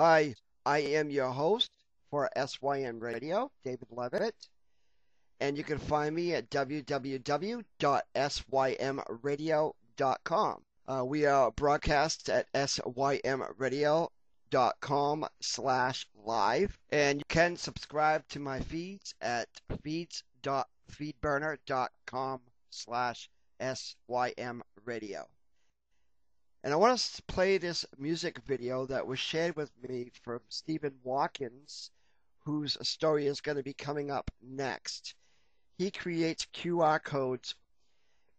Hi, I am your host for SYM Radio, David Levitt, and you can find me at www.symradio.com. We are broadcast at symradio.com/live, and you can subscribe to my feeds at feeds.feedburner.com/SYM And I want to play this music video that was shared with me from Stephen Watkins, whose story is going to be coming up next. He creates QR codes,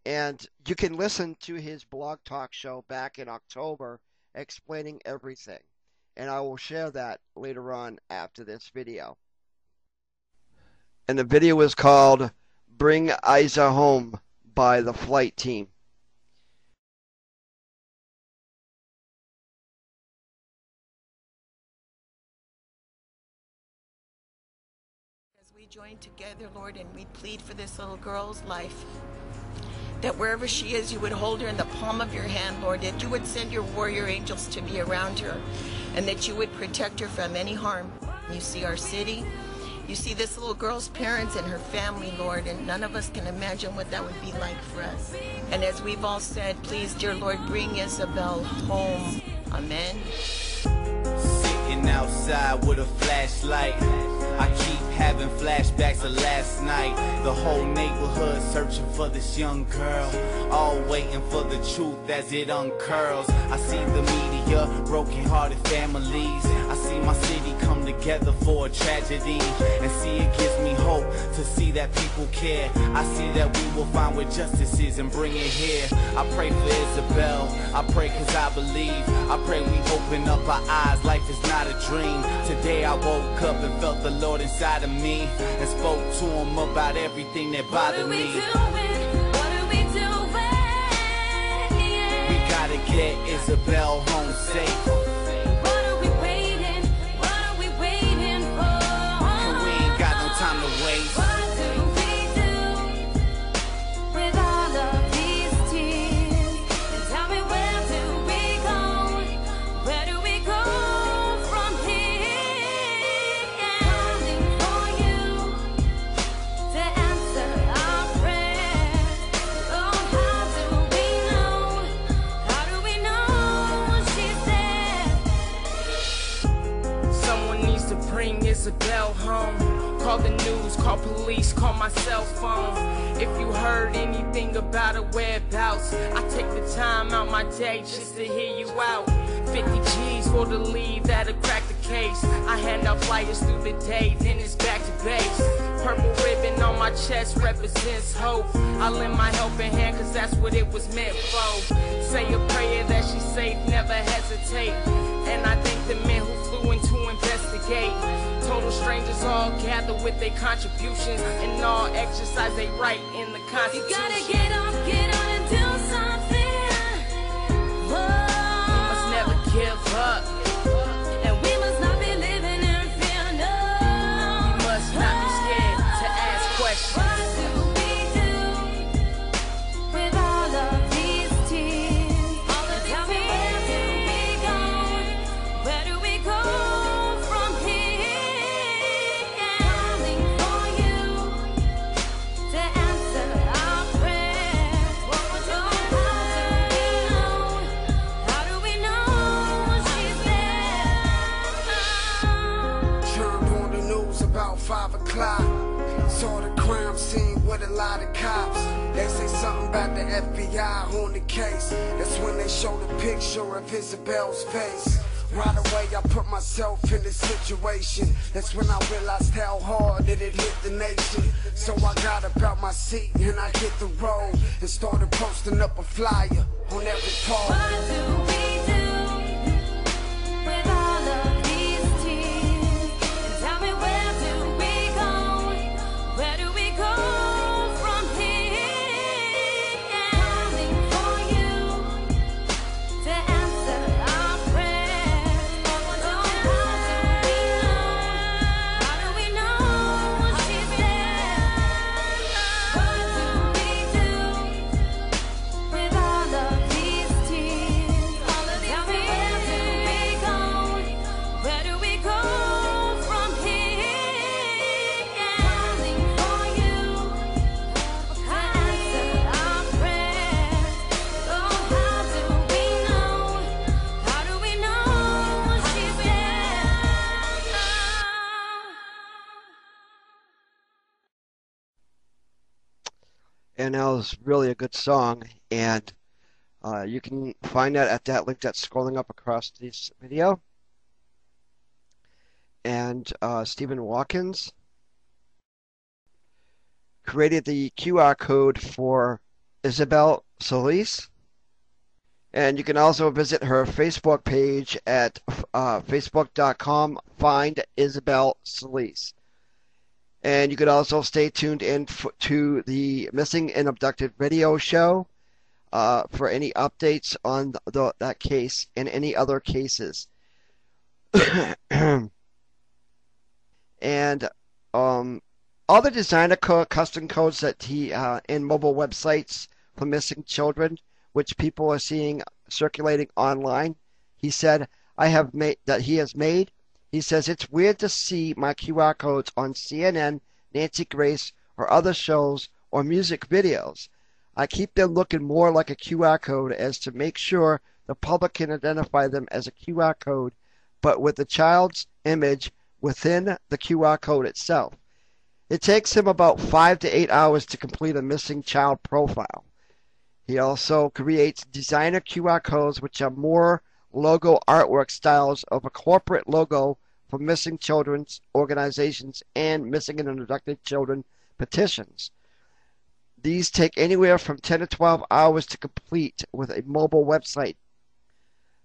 and you can listen to his blog talk show back in October explaining everything. And I will share that later on after this video. And the video is called Bring Isa Home by the Flight Team. We join together, Lord, and we plead for this little girl's life. That wherever she is, you would hold her in the palm of your hand, Lord. That you would send your warrior angels to be around her. And that you would protect her from any harm. You see our city. You see this little girl's parents and her family, Lord. And none of us can imagine what that would be like for us. And as we've all said, please, dear Lord, bring Isabel home. Amen. Sitting outside with a flashlight, I keep having flashbacks of last night. The whole neighborhood searching for this young girl, all waiting for the truth as it uncurls. I see the media, broken-hearted families. I see my city come together for a tragedy, and see it gives me hope to see that people care. I see that we will find where justice is and bring it here. I pray for Isabel, I pray cause I believe. I pray we open up our eyes, life is not a dream. Today I woke up and felt the Lord inside of me, and spoke to him about everything that bothered me. What are we doing? We gotta get Isabel home safe. What are we waiting? What are we waiting for? And we ain't got no time to waste. What do we do with all of these tears? And tell me, where do we go? Where do we go from here? Calling for you to answer our prayers. Oh, how do we know? How do we know she's there? Someone needs to bring Isabel home. Call the news, call police, call my cell phone. If you heard anything about her whereabouts, I take the time out my day just to hear you out. 50 G's for the lead that'll crack the case. I hand out flyers through the day, then it's back to base. Purple ribbon on my chest represents hope. I lend my helping hand cause that's what it was meant for. Say a prayer that she's safe, never hesitate. And I thank the men who flew in to investigate. Total strangers all gather with their contributions, and all exercise they right in the You Constitution. gotta get on and do something. Whoa. Must never give up. And we must not be living in fear, no. You must not be scared to ask questions. What do we do with all of these tears? Tell me, where do we go? Where do we go from here? Calling for you to answer our prayers. Oh, how do we know she's there? Turned on the news about 5 o'clock. Saw the crime scene with a lot of cops. They say something about the FBI on the case. That's when they show the picture of Isabel's face. Right away I put myself in the situation. That's when I realized how hard it hit the nation. So I got up out my seat and I hit the road and started posting up a flyer on every pole. What do we do with all of these tears? And tell me, where do we go? Where do we go from here? Calling for you to answer our prayers. How do we know she's there? What do we do with all of these tears? All And that was really a good song. And you can find that at that link that's scrolling up across this video. And Stephen Watkins created the QR code for Isabel Solis. And you can also visit her Facebook page at facebook.com, find Isabel Solis. And you could also stay tuned in to the Missing and Abducted radio show for any updates on that case and any other cases. And all the designer custom codes that he in mobile websites for missing children, which people are seeing circulating online, he said he has made. He says, it's weird to see my QR codes on CNN, Nancy Grace, or other shows or music videos. I keep them looking more like a QR code as to make sure the public can identify them as a QR code, but with the child's image within the QR code itself. It takes him about 5 to 8 hours to complete a missing child profile. He also creates designer QR codes, which are more logo artwork styles of a corporate logo for missing children's organizations and missing and abducted children petitions. These take anywhere from 10 to 12 hours to complete with a mobile website,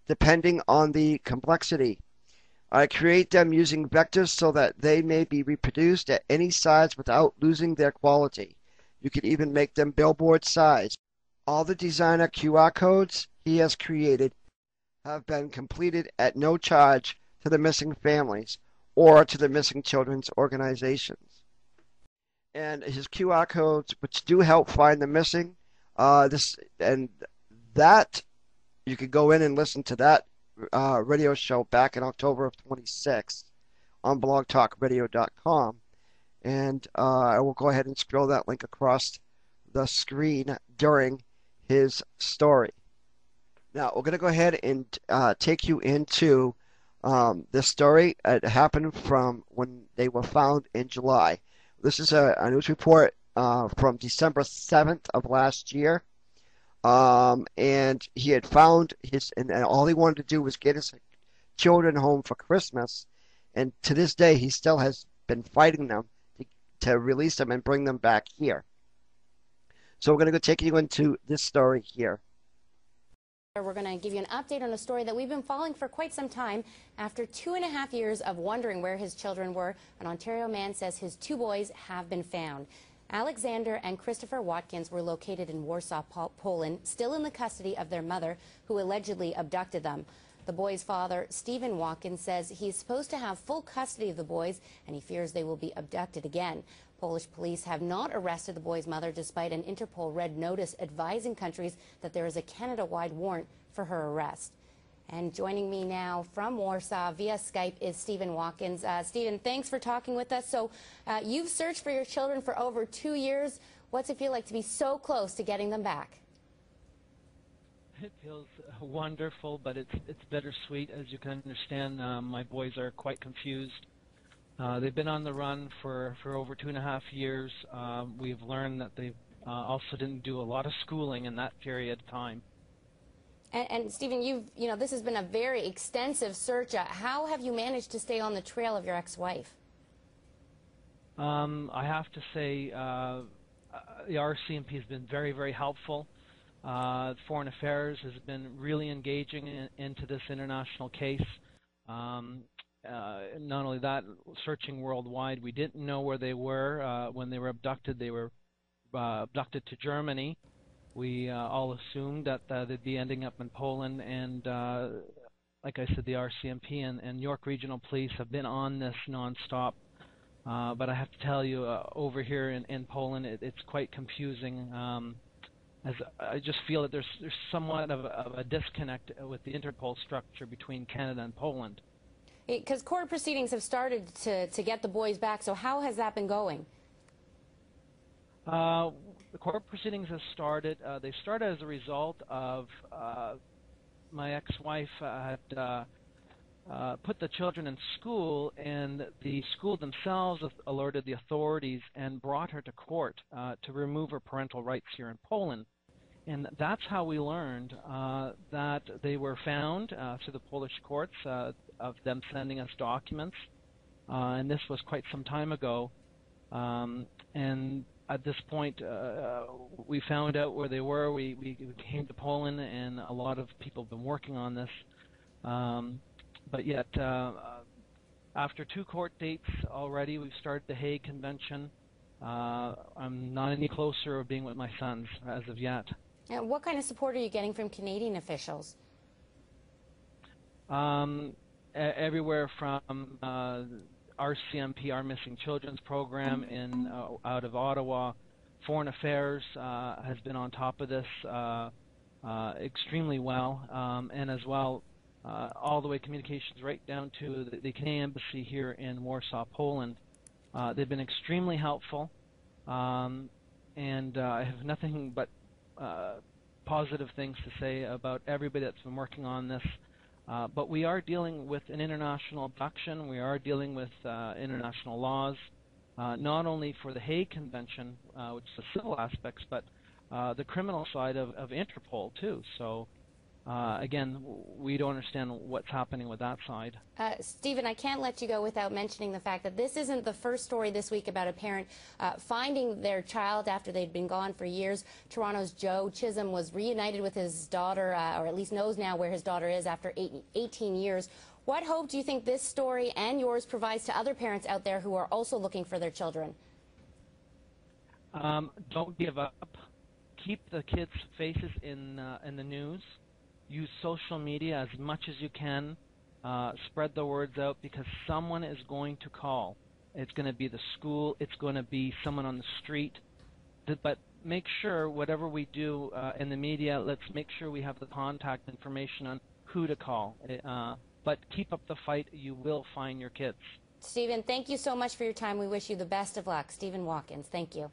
depending on the complexity. I create them using vectors so that they may be reproduced at any size without losing their quality. You can even make them billboard size. All the designer QR codes he has created have been completed at no charge to the missing families or to the missing children's organizations. And his QR codes, which do help find the missing, you could go in and listen to that radio show back in October of 26 on blogtalkradio.com. And I will go ahead and scroll that link across the screen during his story. Now, we're going to go ahead and take you into this story. It happened from when they were found in July. This is a news report from December 7th of last year. And he had found and all he wanted to do was get his children home for Christmas. And to this day, he still has been fighting them to release them and bring them back here. So we're going to go take you into this story here. We're going to give you an update on a story that we've been following for quite some time. After 2.5 years of wondering where his children were, an Ontario man says his 2 boys have been found. Alexander and Christopher Watkins were located in Warsaw, Poland, still in the custody of their mother, who allegedly abducted them. The boys' father, Stephen Watkins, says he's supposed to have full custody of the boys, and he fears they will be abducted again. Polish police have not arrested the boys' mother despite an Interpol red notice advising countries that there is a Canada-wide warrant for her arrest. And joining me now from Warsaw via Skype is Stephen Watkins. Stephen, thanks for talking with us. So you've searched for your children for over 2 years. What's it feel like to be so close to getting them back? It feels wonderful, but it's bittersweet. As you can understand, my boys are quite confused. They've been on the run for over 2.5 years. We've learned that they also didn't do a lot of schooling in that period of time. And Stephen, this has been a very extensive search. How have you managed to stay on the trail of your ex-wife? I have to say the RCMP has been very, very helpful. Foreign Affairs has been really engaging into this international case. Not only that, searching worldwide. We didn't know where they were when they were abducted. They were abducted to Germany. We all assumed that they'd be ending up in Poland, and like I said, the RCMP and York Regional Police have been on this nonstop. But I have to tell you, over here in Poland, it's quite confusing. As I just feel that there's somewhat of a disconnect with the Interpol structure between Canada and Poland. Because court proceedings have started to get the boys back, so how has that been going? The court proceedings have started. They started as a result of my ex-wife had put the children in school, and the school themselves alerted the authorities and brought her to court to remove her parental rights here in Poland. And that's how we learned that they were found through the Polish courts of them sending us documents. And this was quite some time ago. And at this point, we found out where they were. We came to Poland, and a lot of people have been working on this. But yet, after 2 court dates already, we've started the Hague Convention. I'm not any closer of being with my sons as of yet. And what kind of support are you getting from Canadian officials? Everywhere from RCMP, our Missing Children's Program, out of Ottawa. Foreign Affairs has been on top of this extremely well, and as well, all the way communications right down to the Canadian Embassy here in Warsaw, Poland. They've been extremely helpful, and I have nothing but positive things to say about everybody that's been working on this. But we are dealing with an international abduction. We are dealing with international laws, not only for the Hague Convention, which is the civil aspects, but the criminal side of Interpol too. So again, we don't understand what's happening with that side. Stephen, I can't let you go without mentioning the fact that this isn't the first story this week about a parent finding their child after they'd been gone for years. Toronto's Joe Chisholm was reunited with his daughter, or at least knows now where his daughter is after 18 years. What hope do you think this story and yours provides to other parents out there who are also looking for their children? Don't give up. Keep the kids' faces in the news. Use social media as much as you can. Spread the words out, because someone is going to call. It's going to be the school. It's going to be someone on the street. But make sure whatever we do in the media, let's make sure we have the contact information on who to call. But keep up the fight. You will find your kids. Stephen, thank you so much for your time. We wish you the best of luck. Stephen Watkins, thank you.